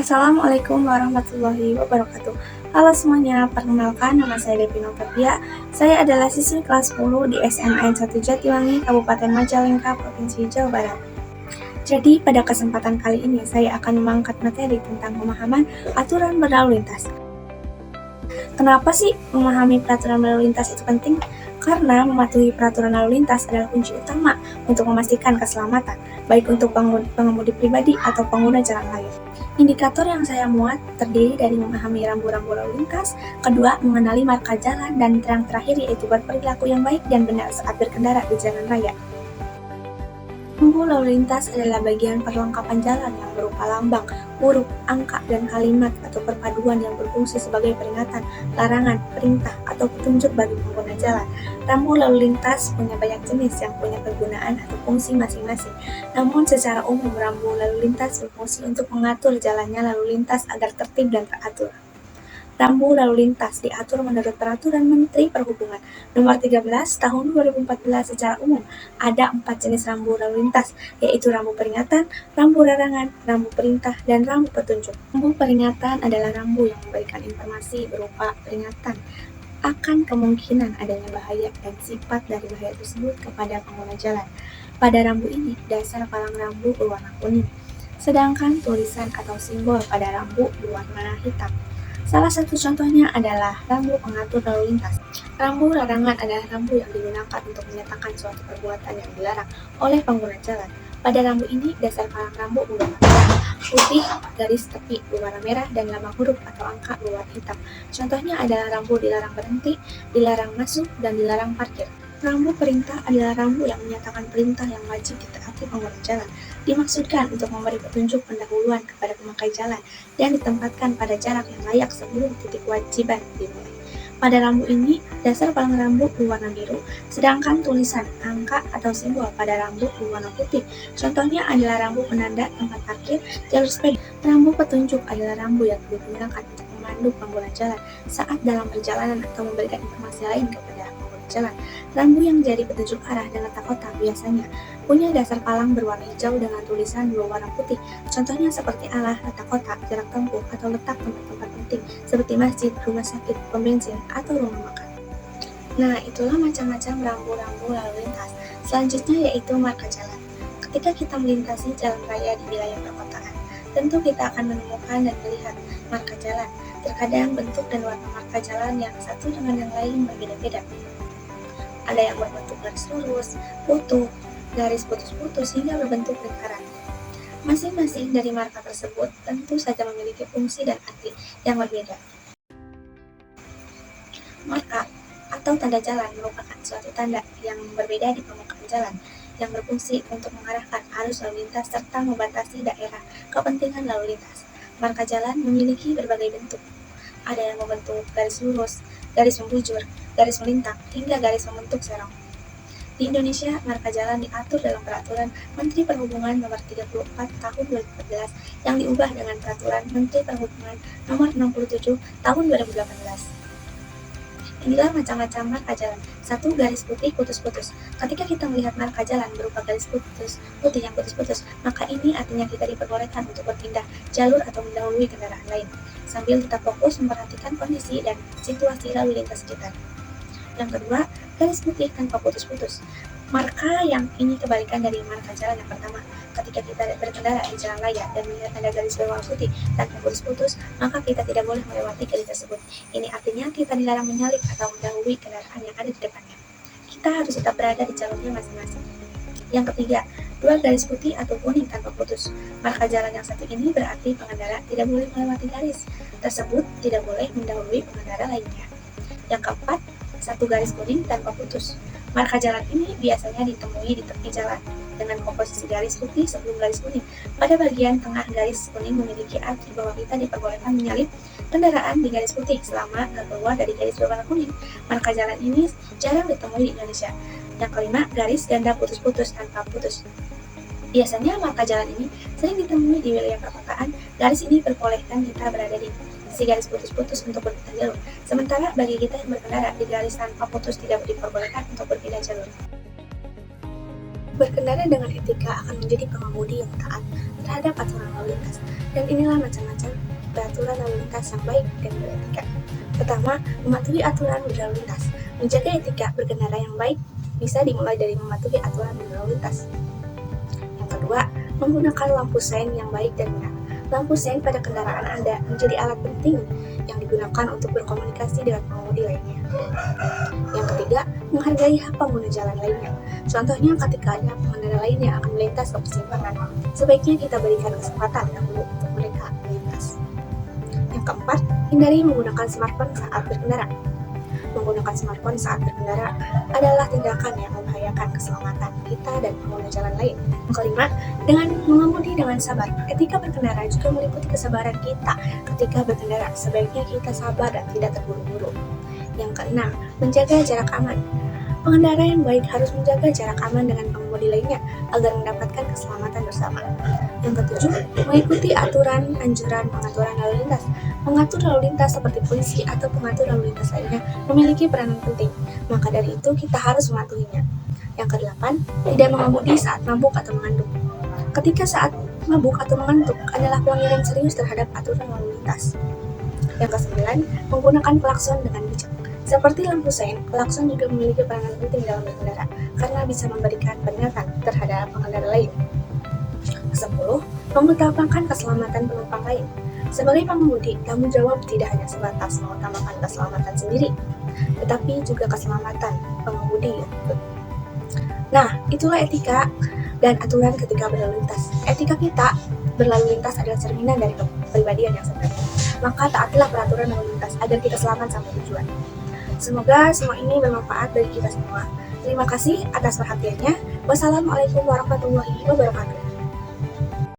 Assalamualaikum warahmatullahi wabarakatuh. Halo semuanya, perkenalkan nama saya Devi Novia. Saya adalah siswi kelas 10 di SMAN 1 Jatiwangi, Kabupaten Majalengka, Provinsi Jawa Barat. Jadi pada kesempatan kali ini saya akan mengangkat materi tentang pemahaman aturan berlalu lintas. Kenapa sih memahami peraturan berlalu lintas itu penting? Karena mematuhi peraturan lalu lintas adalah kunci utama untuk memastikan keselamatan, baik untuk pengemudi pribadi atau pengguna jalan raya. Indikator yang saya muat terdiri dari memahami rambu-rambu lalu lintas, kedua mengenali marka jalan, dan yang terakhir yaitu berperilaku yang baik dan benar saat berkendara di jalan raya. Rambu lalu lintas adalah bagian perlengkapan jalan yang berupa lambang, huruf, angka, dan kalimat atau perpaduan yang berfungsi sebagai peringatan, larangan, perintah, atau petunjuk bagi pengguna jalan. Rambu lalu lintas punya banyak jenis yang punya kegunaan atau fungsi masing-masing. Namun secara umum rambu lalu lintas berfungsi untuk mengatur jalannya lalu lintas agar tertib dan teratur. Rambu lalu lintas diatur menurut Peraturan Menteri Perhubungan Nomor 13 Tahun 2014 secara umum. Ada 4 jenis rambu lalu lintas, yaitu rambu peringatan, rambu larangan, rambu perintah, dan rambu petunjuk. Rambu peringatan adalah rambu yang memberikan informasi berupa peringatan akan kemungkinan adanya bahaya dan sifat dari bahaya tersebut kepada pengguna jalan. Pada rambu ini, dasar palang rambu berwarna kuning, sedangkan tulisan atau simbol pada rambu berwarna hitam. Salah satu contohnya adalah rambu pengatur lalu lintas. Rambu larangan adalah rambu yang digunakan untuk menyatakan suatu perbuatan yang dilarang oleh pengguna jalan. Pada rambu ini, dasar palang rambu berwarna merah, putih, garis tepi berwarna merah, dan lambang huruf atau angka berwarna hitam. Contohnya adalah rambu dilarang berhenti, dilarang masuk, dan dilarang parkir. Rambu perintah adalah rambu yang menyatakan perintah yang wajib ditaati pengguna jalan. Dimaksudkan untuk memberi petunjuk pendahuluan kepada pemakai jalan dan ditempatkan pada jarak yang layak sebelum titik kewajiban dimulai. Pada rambu ini, dasar palang rambu berwarna biru, sedangkan tulisan, angka, atau simbol pada rambu berwarna putih. Contohnya adalah rambu penanda tempat parkir, jalur sepeda. Rambu petunjuk adalah rambu yang digunakan untuk memandu pengguna jalan saat dalam perjalanan atau memberikan informasi lain kepada pengguna jalan. Rambu yang jadi petunjuk arah dan letak kota biasanya punya dasar palang berwarna hijau dengan tulisan berwarna putih. Contohnya seperti arah, letak kota, jarak tempuh, atau letak tempat-tempat penting seperti masjid, rumah sakit, pom bensin, atau rumah makan. Nah, itulah macam-macam rambu-rambu lalu lintas. Selanjutnya yaitu marka jalan. Ketika kita melintasi jalan raya di wilayah perkotaan, tentu kita akan menemukan dan melihat marka jalan. Terkadang bentuk dan warna marka jalan yang satu dengan yang lain berbeda-beda. Ada yang berbentuk garis lurus, utuh, garis putus-putus hingga berbentuk lingkaran. Masing-masing dari marka tersebut tentu saja memiliki fungsi dan arti yang berbeda. Marka atau tanda jalan merupakan suatu tanda yang berbeda di permukaan jalan yang berfungsi untuk mengarahkan arus lalu lintas serta membatasi daerah kepentingan lalu lintas. Marka jalan memiliki berbagai bentuk. Ada yang membentuk garis lurus, garis membujur, garis melintang, hingga garis membentuk serong. Di Indonesia, marka jalan diatur dalam Peraturan Menteri Perhubungan Nomor 34 Tahun 2014 yang diubah dengan Peraturan Menteri Perhubungan Nomor 67 Tahun 2018. Inilah macam-macam marka jalan. 1. Garis putih putus-putus. Ketika kita melihat marka jalan berupa garis putih yang putus-putus, maka ini artinya kita diperbolehkan untuk berpindah jalur atau mendahului kendaraan lain, sambil tetap fokus memperhatikan kondisi dan situasi lalu lintas sekitar. Yang kedua, garis putih tanpa putus-putus. Marka yang ini kebalikan dari marka jalan yang pertama. Ketika kita berkendara di jalan raya dan melihat ada garis berwarna putih tanpa putus-putus, maka kita tidak boleh melewati garis tersebut. Ini artinya kita dilarang menyalip atau mendahului kendaraan yang ada di depannya. Kita harus tetap berada di jalurnya masing-masing. Yang ketiga, dua garis putih atau kuning tanpa putus. Marka jalan yang satu ini berarti pengendara tidak boleh melewati garis tersebut, tidak boleh mendahului pengendara lainnya. Yang keempat, satu garis kuning tanpa putus. Marka jalan ini biasanya ditemui di tepi jalan dengan komposisi garis putih sebelum garis kuning. Pada bagian tengah garis kuning memiliki arti bahwa kita diperbolehkan menyalip kendaraan di garis putih selama tidak keluar dari garis berwarna kuning. Marka jalan ini jarang ditemui di Indonesia. Yang kelima, garis ganda putus-putus tanpa putus. Biasanya marka jalan ini sering ditemui di wilayah perkotaan. Garis ini memperbolehkan kita berada di si garis putus-putus untuk berpindah jalur. Sementara bagi kita yang berkendara di garis tanpa putus tidak diperbolehkan untuk berpindah jalur. Berkendara dengan etika akan menjadi pengemudi yang taat terhadap aturan lalu lintas. Dan inilah macam-macam peraturan lalu lintas yang baik dan beretika. Pertama, mematuhi aturan berlalu lintas. Menjaga etika berkendara yang baik bisa dimulai dari mematuhi aturan berlalu lintas. Yang kedua, menggunakan lampu sein yang baik dan benar. Lampu sein pada kendaraan Anda menjadi alat penting yang digunakan untuk berkomunikasi dengan pengemudi lainnya. Yang ketiga, menghargai hak pengguna jalan lainnya. Contohnya ketika ada pengendara lain yang akan melintas ke persimpangan, sebaiknya kita berikan kesempatan dahulu untuk mereka melintas. Yang keempat, hindari menggunakan smartphone saat berkendara. Menggunakan smartphone saat berkendara adalah tindakan yang membahayakan keselamatan kita dan pengguna jalan lain. Yang kelima, dengan mengemudi dengan sabar. Etika berkendara juga meliputi kesabaran kita ketika berkendara. Sebaiknya kita sabar dan tidak terburu-buru. Yang keenam, menjaga jarak aman. Pengendara yang baik harus menjaga jarak aman dengan pengemudi lainnya agar mendapatkan keselamatan bersama. Yang ketujuh, mengikuti aturan anjuran pengaturan lalu lintas. Mengatur lalu lintas seperti polisi atau pengatur lalu lintas lainnya memiliki peranan penting, maka dari itu kita harus mematuhinya. Yang kedelapan, tidak mengemudi saat mabuk atau mengantuk. Ketika saat mabuk atau mengantuk adalah pelanggaran serius terhadap aturan lalu lintas. Yang kesembilan, menggunakan klakson dengan bijak. Seperti lampu sein, klakson juga memiliki peranan penting dalam berkendara karena bisa memberikan peringatan terhadap pengendara lain. 10. Mengutamakan keselamatan penumpang lain. Sebagai pengemudi, tanggung jawab tidak hanya sebatas mengutamakan keselamatan sendiri, tetapi juga keselamatan pengemudi. Nah, itulah etika dan aturan ketika berlalu lintas. Etika kita berlalu lintas adalah cerminan dari kepribadian yang sebenarnya. Maka taatilah peraturan lalu lintas agar kita selamat sampai tujuan. Semoga semua ini bermanfaat bagi kita semua. Terima kasih atas perhatiannya. Wassalamualaikum warahmatullahi wabarakatuh.